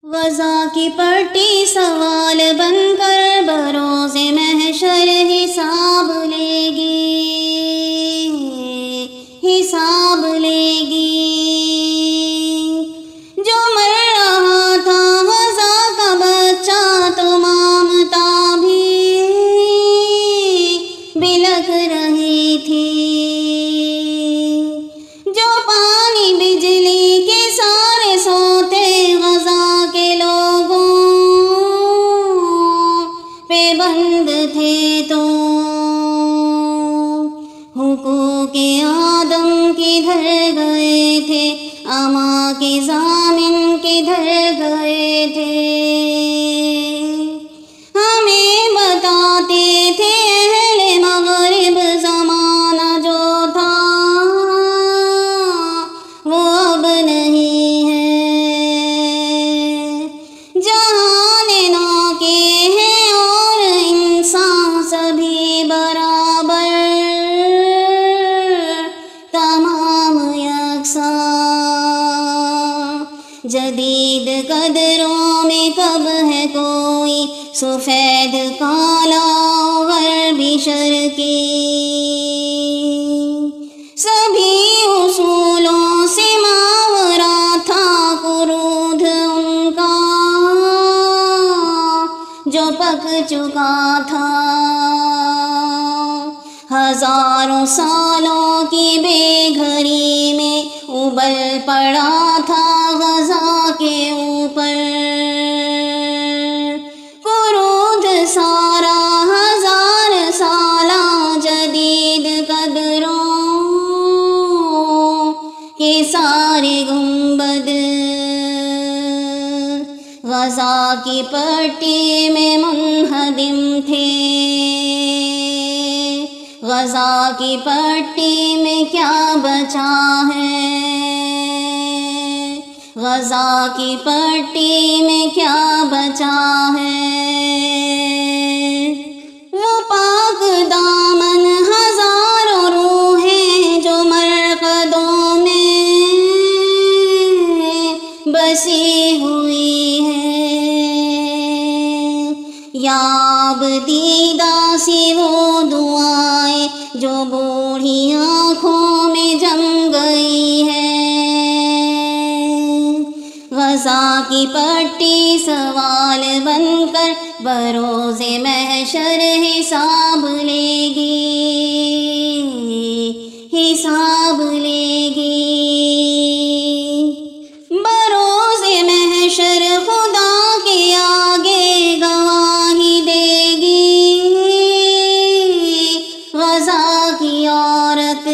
غزہ کی پٹی سوال بن کر بروز محشر حساب لے گی، حساب لے گی۔ جو مر رہا تھا غزہ کا بچہ تو مامتا بھی بلک رہی تھی۔ جو پانی بجلی کے سارے سوتے غزہ کے لوگوں پہ بند تھے، تو حقوق آدم کدھر گئے تھے، اماں کے ضامن کدھر گئے تھے۔ ہمیں بتاتے تھے اہل مغرب زمانہ جو تھا وہ اب نہیں ہے۔ جہان نو کے ہیں اور انسان سبھی برابر، تمام یکساں۔ جدید قدروں میں کب ہے کوئی سفید کالا غربی شرقی، سبھی اصولوں سے ماورا تھا قرود ان کا جو پک چکا تھا۔ ہزاروں سالوں کی بے گھری میں ابل پڑا تھا غزہ کے اوپر قرود سارا، ہزار سالہ جدید قدروں کے سارے گنبد غزہ کی پٹی میں منہدم تھے۔ غزہ کی پٹی میں کیا بچا ہے، غزہ کی پٹی میں کیا بچا ہے۔ وہ پاک دامن ہزاروں روحیں جو مرقدوں میں بسی ہوئی ہیں، یاب دیدہ سی وہ دعائیں جو بوڑھی آنکھوں میں جم گئی ہیں۔ غزہ کی پٹی سوال بن کر بروز محشر حساب لے گی، حساب لے گی۔ بروز محشر خدا کے آگے گواہی دے گی غزہ کی عورت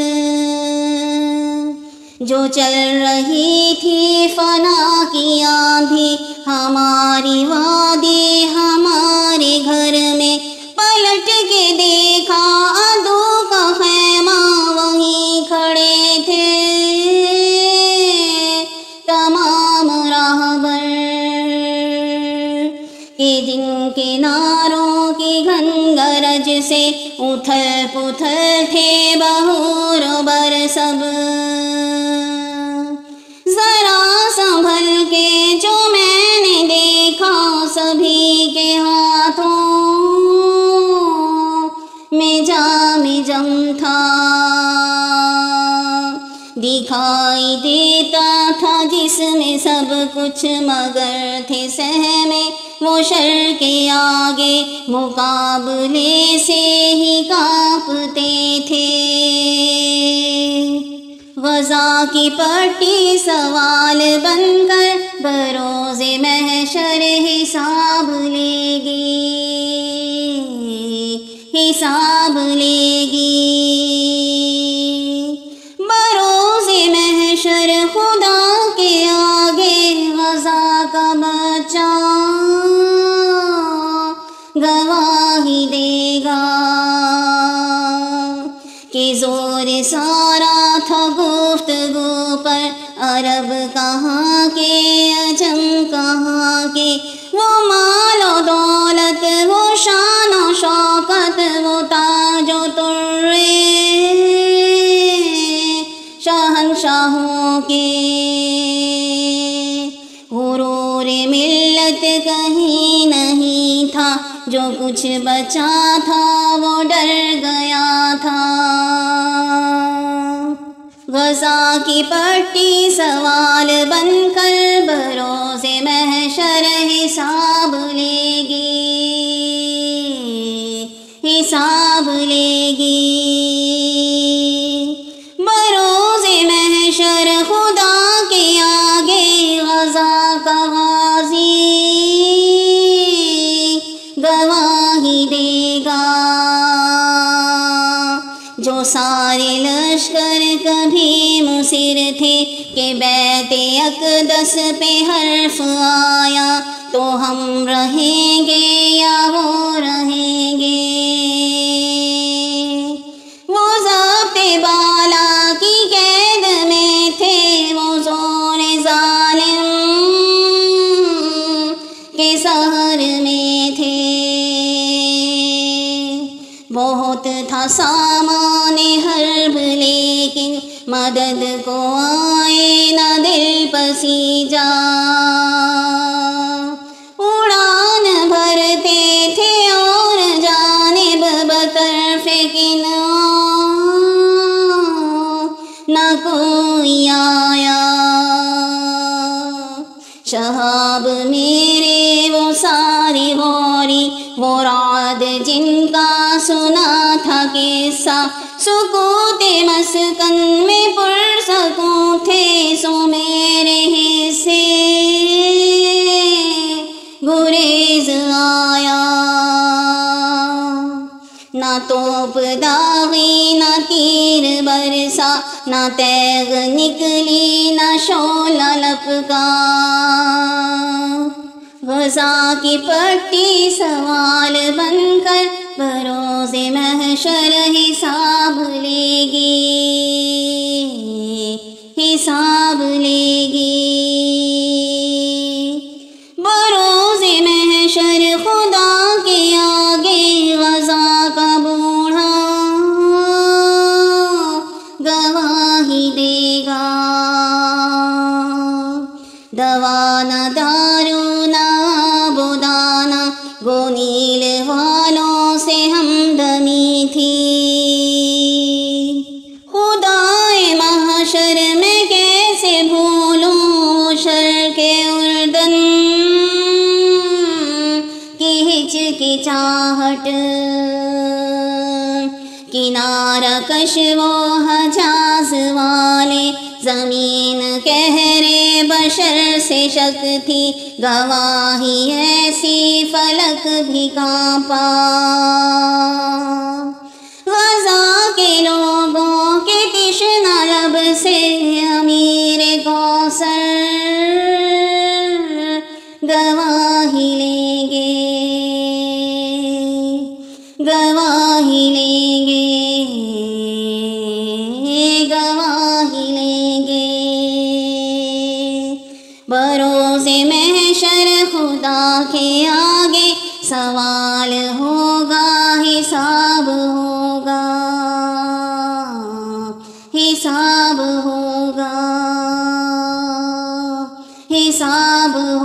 جو چل رہی تھی فنا کی آندھی، ہماری وادی ہمارے گھر میں پلٹ کے دیکھا عدو کا خیمہ، وہیں کھڑے تھے تمام راہبر کہ جن کناروں کی گھنگرج سے اتھل پتھل تھے بہور و بر سب۔ ذرا سنبھل کے جو میں نے دیکھا سبھی کے ہاتھوں میں جام جم تھا، دکھائی دیتا تھا جس میں سب کچھ مگر تھے سہمے وہ شر کے آگے مقابلے سے ہی کانپتے تھے۔ غزہ کی پٹی سوال بن کر بروز محشر حساب لے گی، حساب لے گی۔ بروز محشر خدا کے آگے غزہ کا بچہ گواہی دے گا کہ زور سارا تھا گفتگو پر، عرب کہاں کے عجم کہاں کے، وہ مال و دولت، وہ شان و شوکت، وہ تاج و طرے شہنشاہوں کے، غرور مل حیرت کہیں نہیں تھا، جو کچھ بچا تھا وہ ڈر گیا تھا۔ غزہ کی پٹی سوال بن کر بروز محشر حساب لے گی، حساب لے گی۔ بروز محشر خدا کے آگے غزہ کا غازی گواہی دے گا۔ جو سارے لشکر کبھی مصر تھے کہ بیت اقدس پہ حرف آیا تو ہم رہیں گے یا وہ رہیں گے، وہ ضابط بالا کی قید میں تھے، وہ زور ظالم کے سحر میں تھے۔ بہت تھا سامان حرب لیکن مدد کو آئے نہ دل پسیجا، اڑان بھرتے تھے اور جانب بطرف کنعان نہ کوئی آیا۔ شہاب میرے وہ سارے غوری، وہ رعد جن کا سنا تھا قصہ، سکوت مسکن میں پرسکون تھے، سو میرے حصے گریز آیا۔ نہ توپ داغی نہ تیر برسا، نہ تیغ نکلی نہ شعلہ لپکا۔ غزہ کی پٹی سوال بن کر بروز محشر حساب لے گی، حساب لے گی۔ بروز محشر خدا کے آگے غزہ کا بوڑھا گواہی دے گا۔ دوا نہ دارو نہ بودانا، وہ نیل والوں سے ہمدمی تھی۔ خدائے محشر میں کیسے بھولوں شرق اردن کی ہچکچاہٹ، کنارہ کش وہ حجاز والے، زمین کہرے بشر سے شک تھی، گواہی ایسی فلک بھی کانپا۔ غزہ کے لوگوں کے تشنہ لب سے امیر کوثر گواہی لیں گے، گواہی لیں گے، گواہی لیں گے۔ بروز محشر خدا کے آگے سوال ہوگا، حساب ہوگا، حساب ہوگا، حساب ہوگا۔